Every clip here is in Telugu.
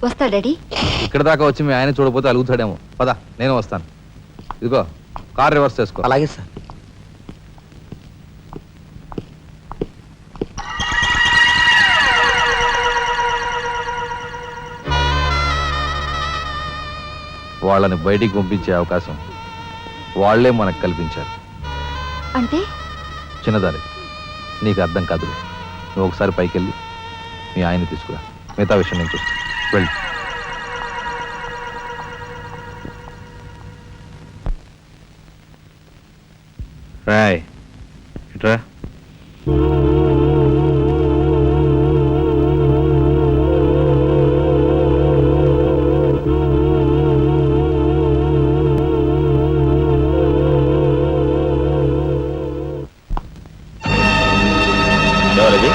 వస్తా డాడీ. ఇక్కడ దాకా వచ్చి మీ ఆయన చూడకపోతే అలుగుతాడేమో. పద, నేను వస్తాను. ఇదిగో కార్ రివర్స్ చేసుకో. అలాగే సార్. వాళ్ళని బయటికి పంపించే అవకాశం వాళ్లే మనకు కల్పించారు. అంటే చిన్నదారి, నీకు అర్థం కాదు. నువ్వు ఒకసారి పైకి వెళ్ళి మీ ఆయన్ని తీసుకురా. మిగతా విషయం నేను చూస్తాను. వెళ్ళి రాయ్ ఇట్రా. ఎవరది?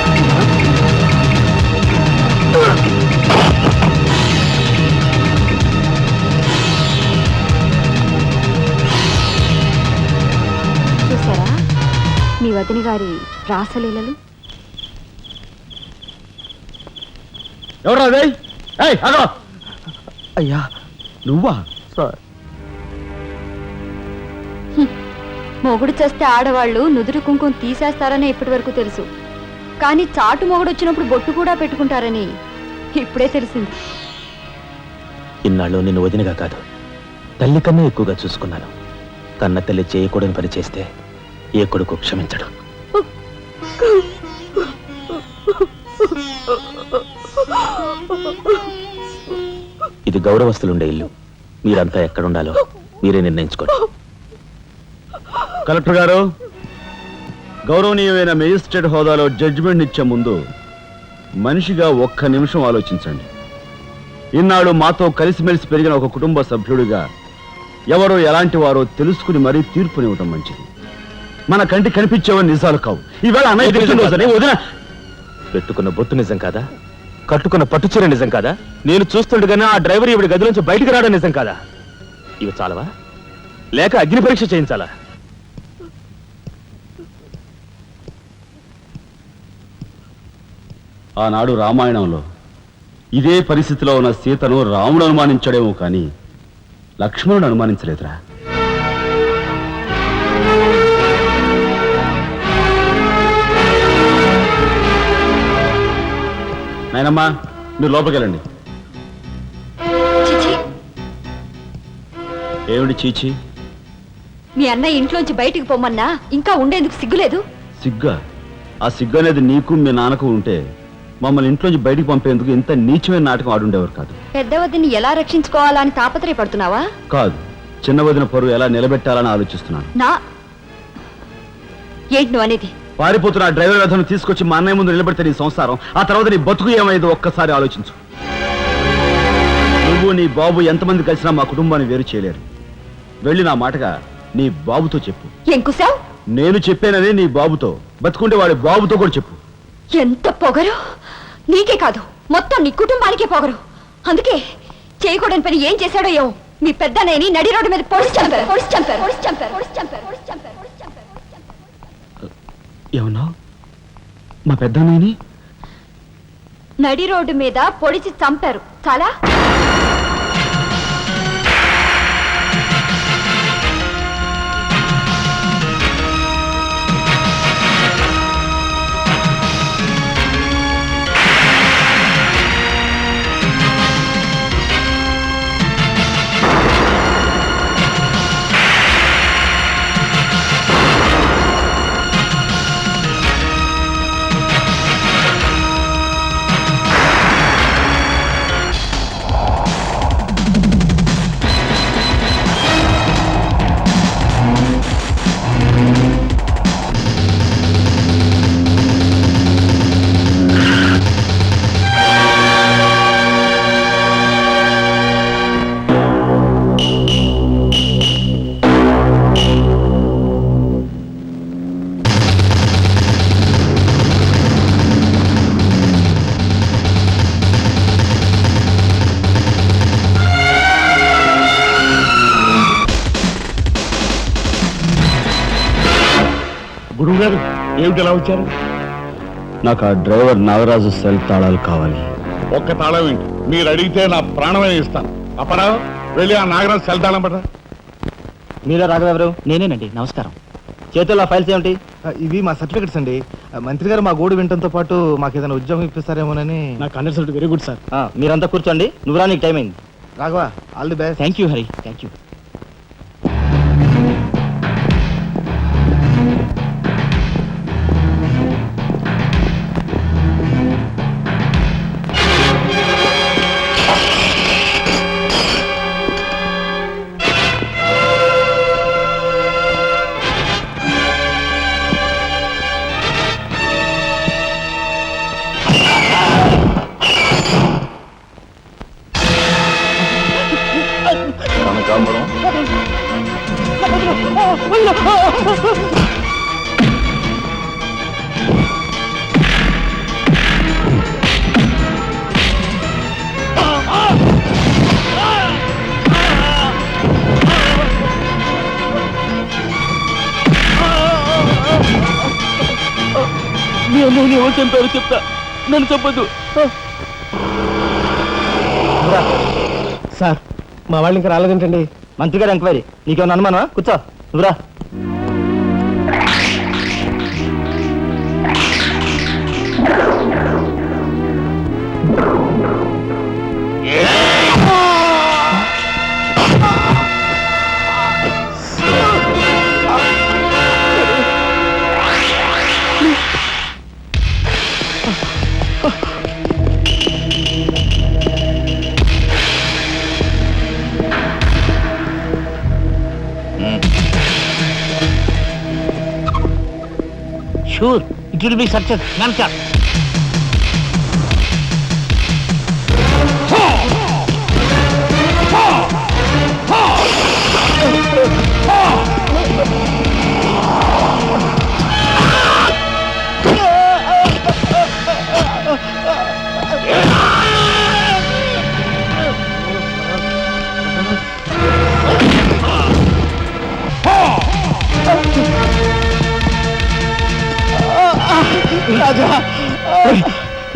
చూసారా మీ వదిన గారి రాసలీలలు? ఎవరు అదే? అయ్యా నువ్వా? సార్, మొగుడు చేస్తే ఆడవాళ్ళు నుదురు కుంకుమ తీసేస్తారని ఇప్పటి వరకు తెలుసు, కానీ చాటు మొగుడు వచ్చినప్పుడు బొట్టు కూడా పెట్టుకుంటారని ఇప్పుడే తెలిసింది. ఇన్నాళ్ళు నిన్ను వదినగా కాదు, తల్లి కన్నా ఎక్కువగా చూసుకున్నాను. కన్న తల్లి చేయకూడని పని చేస్తే ఏ కొడుకు క్షమించడు. ఇది గౌరవస్తులుండే ఇల్లు. మీరంతా ఎక్కడుండాలో మీరే నిర్ణయించుకోండి. కలెక్టర్ గారు, గౌరవనీయమైన మేజిస్ట్రేట్ హోదాలో జడ్జిమెంట్ ఇచ్చే ముందు మనిషిగా ఒక్క నిమిషం ఆలోచించండి. ఇన్నాళ్ళు మాతో కలిసిమెలిసి పెరిగిన ఒక కుటుంబ సభ్యుడిగా ఎవరో ఎలాంటి వారో తెలుసుకుని మరీ తీర్పునివ్వటం మంచిది. మన కంటి కనిపించేవని నిజాలు కావు. ఈవేళ అన్నయ్య వదిన పెట్టుకున్న బొట్టు నిజం కాదా? కట్టుకున్న పట్టుచీర నిజం కాదా? నేను చూస్తుండగానే ఆ డ్రైవర్ ఇవిడి గది నుంచి బయటికి రావడం నిజం కాదా? ఇవి చాలవా, లేక అగ్ని పరీక్ష చేయించాలా? ఆనాడు రామాయణంలో ఇదే పరిస్థితిలో ఉన్న సీతను రాముడు అనుమానించాడేమో కానీ లక్ష్మణుడు అనుమానించలేదురా. నాయనమ్మా, మీరు లోపలికి వెళ్ళండి. చిచి, ఏమిటి చీచి? మీ అన్నయ్య ఇంట్లోంచి బయటికి పొమ్మన్నా ఇంకా ఉండేందుకు సిగ్గులేదు? సిగ్గా? ఆ సిగ్గు అనేది నీకు మీ నాన్నకు ఉంటే మమ్మల్ని ఇంట్లోంచి బయటికి పంపేందుకు ఇంత నీచమైన నాటకం ఆడుండేవారు కాదు. పెద్ద వదిని ఎలా రక్షించుకోవాలా అని తాపత్రయపడుతున్నావా? కాదు, చిన్న వదిన పరువు ఎలా నిలబెట్టాలని ఆలోచిస్తున్నాను. ఏంటి నువ్వు అనేది? పారిపోతున్న డ్రైవర్ వ్యధను తీసుకొచ్చి మా అన్నయ్య ముందు నిలబెడితే నీ సంసారం, ఆ తర్వాత నీ బతుకు ఏమైందో ఒక్కసారి ఆలోచించు. నువ్వు నీ బాబు ఎంతమంది కలిసినా మా కుటుంబాన్ని వేరు చేయలేరు. వెళ్ళి నా మాటగా నీ బాబుతో చెప్పు. ఏం కుసావ్? నేను చెప్పానని నీ బాబుతో, బతుకుంటే వాడి బాబుతో కూడా చెప్పు. ఎంత పొగరు! నీకే కాదు, మొత్తం నీ కుటుంబానికే పొగరు. అందుకే చేయకూడని పని ఏం చేశాడో ఏమో మీ పెద్దనేని నడి రోడ్డు మీద పొడిచి చంపారు. ఏమన్నా? మా పెద్దనేని నడి రోడ్డు మీద పొడిచి చంపారు. చాలా గురువు గారు, ఏమిటి ఎలా వచ్చారు? నాకు ఆ డ్రైవర్ నాగరాజు సెల్ తాళాలు కావాలి. ఒక్క తాళం ఏంటి? మీరు అడిగితే నా ప్రాణమే ఇస్తాను. అప్పరావు వెళ్ళి ఆ నాగరాజు సెల్తాళం పడ. మీరే రాఘవెవరు? నేనేనండి. నమస్కారం. చేతుల్లో ఫైల్స్ ఏమిటి? ఇవి మా సర్టిఫికెట్స్ అండి. మంత్రి గారు మా గోడు వినడంతో పాటు మాకు ఏదైనా ఉద్యోగం ఇప్పిస్తారేమోనని. నాకు అండర్స్టాండ్ వెరీ గుడ్ సార్. మీరంతా కూర్చోండి. నువ్వురా, నీకు టైం అయింది. Raghava, all the best. Thank you Hari, thank you. కనకాంబరం, మీ అన్నయ్యని ఎవరు చంపారో చెప్తా, నన్ను చెప్పొద్దు. సార్, మా వాళ్ళు ఇంకా రాలేదేంటండి? మంత్రి గారు ఎంక్వైరీ. నీకేమన్నా అనుమానమా? కూర్చో, నువ్వురా. Sure, it will be success. Nonsense. రాజా,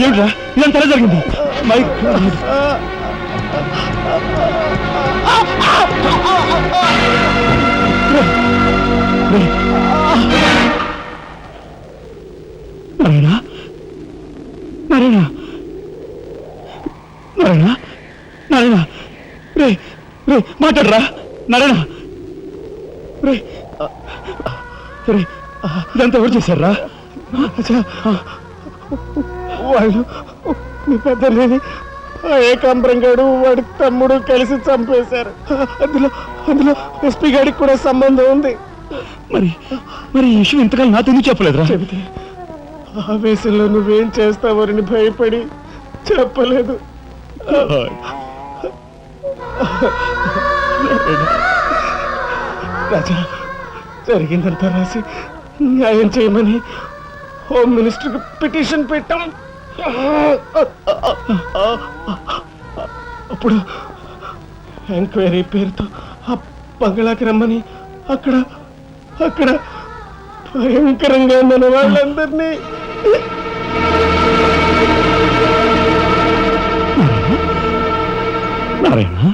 ఏమిట్రా ఇదంతా జరిగింది? నారాయణ, నారాయణ, నారాయణ, నారాయణ, రే రే మాట్లాడరా నారాయణ. రే రే, ఇదంతా ఎవరు చేశారా? వాళ్ళు మీ పెద్దలేని ఏకాంబరం గారు వాడి తమ్ముడు కలిసి చంపేశారు. అందులో అందులో ఎస్పీ గారికి కూడా సంబంధం ఉంది. మరి మరి ఈ విషయం ఇంతకాలం నాతో ఎందుకు చెప్పలేదురా? చెబితే ఆవేశంలో నువ్వేం చేస్తావని భయపడి చెప్పలేదు. రాజా, జరిగిందంతా రాసి న్యాయం చేయమని హోమ్ మినిస్టర్కి పిటిషన్ పెట్టాం. అప్పుడు ఎంక్వైరీ పేరుతో ఆ బంగ్లాకి రమ్మని అక్కడ అక్కడ భయంకరంగా మన వాళ్ళందరినీ నారాయణ